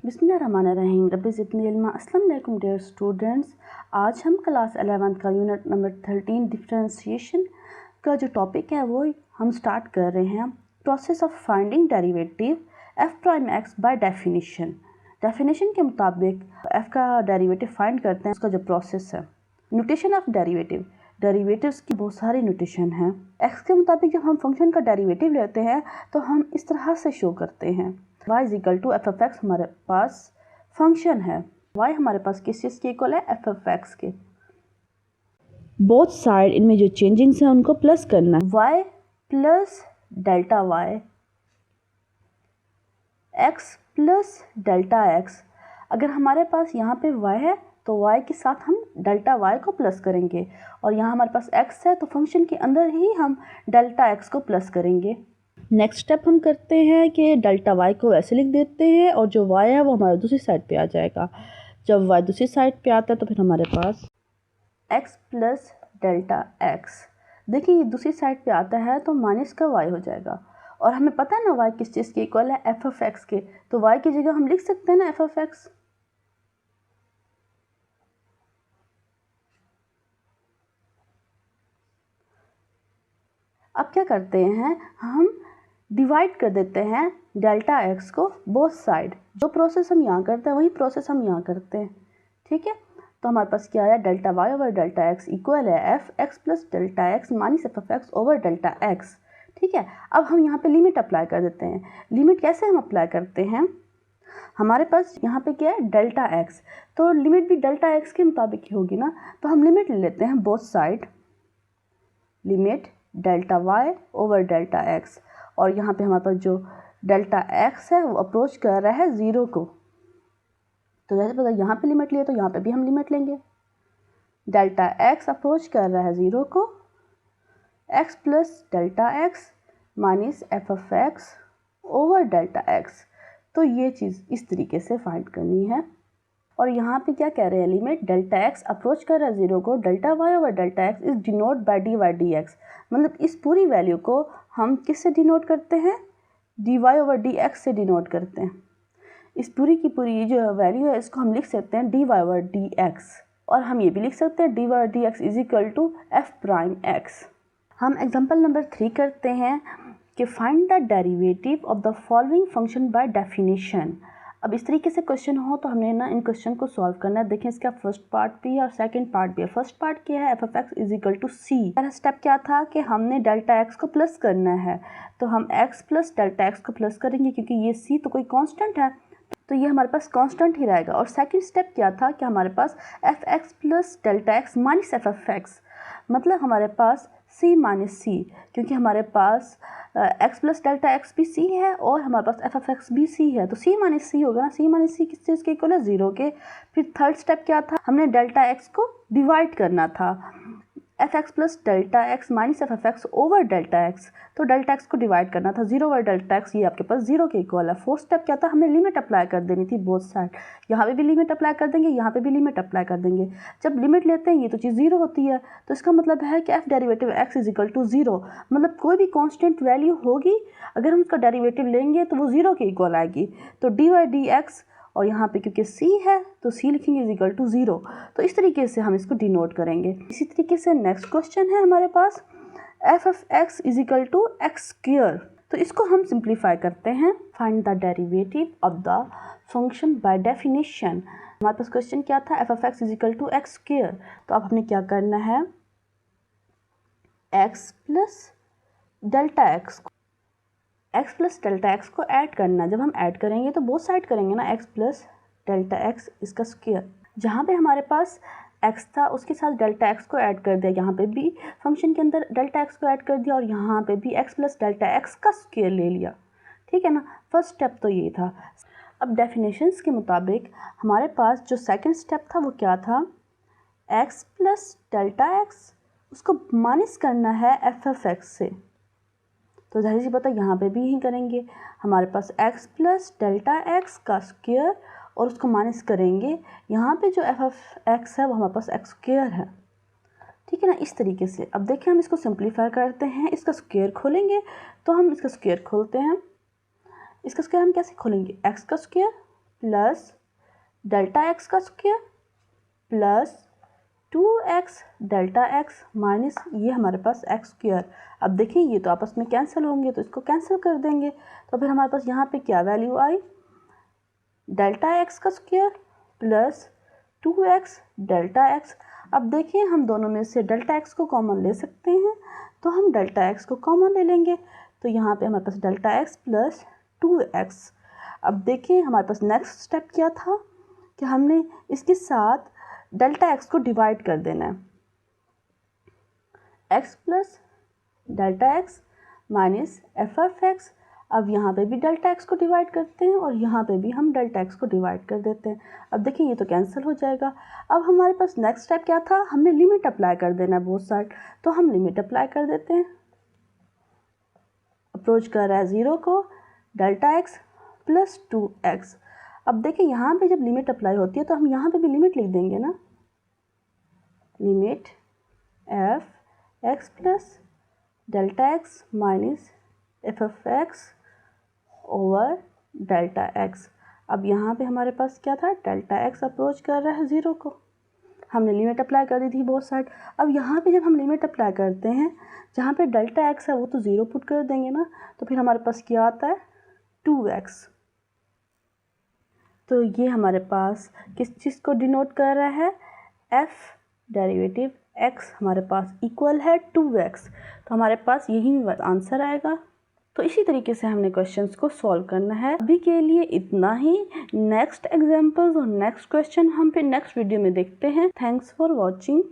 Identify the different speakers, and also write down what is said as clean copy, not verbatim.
Speaker 1: बिस्मिल्लाहिर्रहमानिर्रहीम रब्बि ज़िदनी इल्मा। अस्सलाम वालेकुम डियर स्टूडेंट्स। आज हम क्लास 11 का यूनिट नंबर 13 डिफरेंशिएशन का जो टॉपिक है वो हम स्टार्ट कर रहे हैं। Process of finding derivative F prime x by definition. Definition के मुताबिक एफ का डेरिवेटिव फाइंड करते हैं, उसका जो प्रोसेस है। नोटेशन ऑफ डेरिवेटिव, डेरिवेटिव्स की बहुत सारी नोटेशन हैं। एक्स के मुताबिक जब हम फंक्शन का डेरिवेटिव लेते हैं तो हम इस तरह से शो करते हैं। y is equal to f F x हमारे पास फंक्शन है। y हमारे पास किस चीज़ के इक्वल है? एफ एफ एक्स के। बोथ साइड इनमें जो चेंजिंग्स हैं उनको प्लस करना है। y plus delta y, x plus delta x। अगर हमारे पास यहाँ पे y है तो y के साथ हम डेल्टा y को प्लस करेंगे, और यहाँ हमारे पास x है तो फंक्शन के अंदर ही हम डेल्टा x को प्लस करेंगे। नेक्स्ट स्टेप हम करते हैं कि डेल्टा y को ऐसे लिख देते हैं और जो y है वो हमारे दूसरी साइड पे आ जाएगा। जब y दूसरी साइड पे आता है तो फिर हमारे पास x प्लस डेल्टा x। देखिए ये दूसरी साइड पे आता है तो माइनस का y हो जाएगा, और हमें पता है ना y किस चीज़ के इक्वल है? एफ एफ एक्स के। तो y की जगह हम लिख सकते हैं ना एफ एफ एक्स। अब क्या करते हैं, हम डिवाइड कर देते हैं डेल्टा एक्स को बोथ साइड। जो प्रोसेस हम यहाँ करते हैं वही प्रोसेस हम यहाँ करते हैं, ठीक है। तो हमारे पास क्या है? Delta Y over delta X equal है F X plus delta X minus F F X over delta X, ठीक है। अब हम यहाँ पे लिमिट अप्लाई कर देते हैं। लिमिट कैसे हम अप्लाई करते हैं? हमारे पास यहाँ पे क्या है? डेल्टा एक्स, तो लिमिट भी डेल्टा एक्स के मुताबिक ही होगी ना। तो हम लिमिट ले लेते हैं both side, limit delta Y over delta x, और यहाँ पे हमारे पास जो डेल्टा एक्स है वो अप्रोच कर रहा है ज़ीरो को। तो जैसे पता यहाँ पे लिमिट लिए तो यहाँ पे भी हम लिमिट लेंगे। डेल्टा एक्स अप्रोच कर रहा है ज़ीरो को, x plus delta X minus F F X over delta x. तो ये चीज़ इस तरीके से फाइंड करनी है। और यहाँ पे क्या कह रहे हैं? लिमिट डेल्टा एक्स अप्रोच कर रहा है ज़ीरो को, delta Y over delta x is denote by d y d x. मतलब इस पूरी वैल्यू को हम किस से डिनोट करते हैं? D y over d x से डिनोट करते हैं। इस पूरी की पूरी जो वैल्यू है इसको हम लिख सकते हैं d y over d x, और हम ये भी लिख सकते हैं d y over d x is equal to f prime x. हम एग्जाम्पल नंबर 3 करते हैं कि find the derivative of the following function by definition. अब इस तरीके से क्वेश्चन हो तो हमने ना इन क्वेश्चन को सॉल्व करना है। देखें इसका फर्स्ट पार्ट भी है और सेकंड पार्ट भी है। फर्स्ट पार्ट क्या है? F F X is equal to C. पहला स्टेप क्या था कि हमने डेल्टा एक्स को प्लस करना है, तो हम एक्स प्लस डेल्टा एक्स को प्लस करेंगे क्योंकि ये सी तो कोई कांस्टेंट है, तो ये हमारे पास कांस्टेंट ही रहेगा। और सेकंड स्टेप क्या था कि हमारे पास F X plus delta X minus F F X, मतलब हमारे पास सी माइनस सी, क्योंकि हमारे पास एक्स प्लस डेल्टा एक्स भी सी है और हमारे पास एफ एफ एक्स भी सी है, तो सी माइनस सी होगा ना। सी माइनस सी किस चीज़ के इक्वल है? ज़ीरो के। फिर थर्ड स्टेप क्या था? हमने डेल्टा एक्स को डिवाइड करना था, F X plus delta X minus F F X over delta x. तो डेल्टा एक्स को डिवाइड करना था, जीरो ओवर डेल्टा एक्स, ये आपके पास जीरो के इक्वल है। फोर्थ स्टेप क्या था? हमने लिमिट अप्लाई कर देनी थी बोथ साइड। यहाँ पे भी लिमिट अप्लाई कर देंगे, यहाँ पे भी लिमिट अप्लाई कर देंगे। जब लिमिट लेते हैं ये तो चीज़ जीरो होती है, तो इसका मतलब है कि f derivative x is equal to zero. मतलब कोई भी कॉन्स्टेंट वैल्यू होगी अगर हम उसका डेरिवेटिव लेंगे तो वो ज़ीरो के इक्वल आएगी। तो डी वाई डी एक्स, और यहाँ पे क्योंकि c है तो c लिखेंगे इज इक्वल टू ज़ीरो। तो इस तरीके से हम इसको डिनोट करेंगे। इसी तरीके से नेक्स्ट क्वेश्चन है हमारे पास F F X is equal to X square. तो इसको हम सिंप्लीफाई करते हैं। Find the derivative of the function by definition. हमारे पास क्वेश्चन क्या था? F F X is equal to X square. तो अब हमने क्या करना है? X plus delta X, X plus delta X को ऐड करना। जब हम ऐड करेंगे तो बोथ साइड करेंगे ना, एक्स प्लस डेल्टा एक्स इसका स्क्वायर। जहाँ पे हमारे पास एक्स था उसके साथ डेल्टा एक्स को ऐड कर दिया, यहाँ पे भी फंक्शन के अंदर डेल्टा एक्स को ऐड कर दिया, और यहाँ पे भी एक्स प्लस डेल्टा एक्स का स्क्वायर ले लिया, ठीक है ना। फर्स्ट स्टेप तो ये था। अब डेफिनेशंस के मुताबिक हमारे पास जो सेकेंड स्टेप था वो क्या था? एक्स प्लस डेल्टा एक्स उसको माइनस करना है एफ एफ एक्स से। तो जाहिर सी बात है यहाँ पे भी ही करेंगे। हमारे पास x प्लस डेल्टा एक्स का स्क्वायर और उसको माइनस करेंगे, यहाँ पे जो एफ एफ एक्स है वो हमारे पास एक्स स्क्वायर है, ठीक है ना। इस तरीके से अब देखिए हम इसको सिंप्लीफाई करते हैं। इसका स्क्वायर खोलेंगे तो हम इसका स्क्वायर खोलते हैं। इसका स्क्वायर हम कैसे खोलेंगे? एक्स का स्क्वायर प्लस डेल्टा एक्स का square plus 2x delta X minus ये हमारे पास एक्स स्क्वायर। अब देखिए ये तो आपस में कैंसिल होंगे तो इसको कैंसिल कर देंगे, तो फिर हमारे पास यहाँ पे क्या वैल्यू आई, डेल्टा एक्स का square plus 2x delta x. अब देखिए हम दोनों में से डेल्टा एक्स को कॉमन ले सकते हैं, तो हम डेल्टा एक्स को कॉमन ले लेंगे, तो यहाँ पे हमारे पास डेल्टा एक्स प्लस 2x। अब देखिए हमारे पास नेक्स्ट स्टेप क्या था कि हमने इसके साथ डेल्टा एक्स को डिवाइड कर देना है, x plus delta X minus F of x. अब यहाँ पे भी डेल्टा एक्स को डिवाइड करते हैं और यहाँ पे भी हम डेल्टा एक्स को डिवाइड कर देते हैं। अब देखिए ये तो कैंसिल हो जाएगा। अब हमारे पास नेक्स्ट स्टेप क्या था, हमने लिमिट अप्लाई कर देना है बोथ साइड, तो हम लिमिट अप्लाई कर देते हैं। अप्रोच कर रहा है 0 को, डेल्टा एक्स प्लस 2x। अब देखिए यहाँ पे जब लिमिट अप्लाई होती है तो हम यहाँ पे भी लिमिट लिख देंगे ना, limit F X plus delta X minus F of x over delta x. अब यहाँ पे हमारे पास क्या था, डेल्टा एक्स अप्रोच कर रहा है 0 को, हमने लिमिट अप्लाई कर दी थी बोथ साइड। अब यहाँ पे जब हम लिमिट अप्लाई करते हैं, जहाँ पे डेल्टा एक्स है वो तो 0 पुट कर देंगे ना, तो फिर हमारे पास क्या आता है 2x। तो ये हमारे पास किस चीज़ को डिनोट कर रहा है, f डेरिवेटिव x हमारे पास इक्वल है 2x, तो हमारे पास यही आंसर आएगा। तो इसी तरीके से हमने क्वेश्चंस को सॉल्व करना है। अभी के लिए इतना ही, नेक्स्ट एग्जांपल्स और नेक्स्ट क्वेश्चन हम फिर नेक्स्ट वीडियो में देखते हैं। Thanks for watching.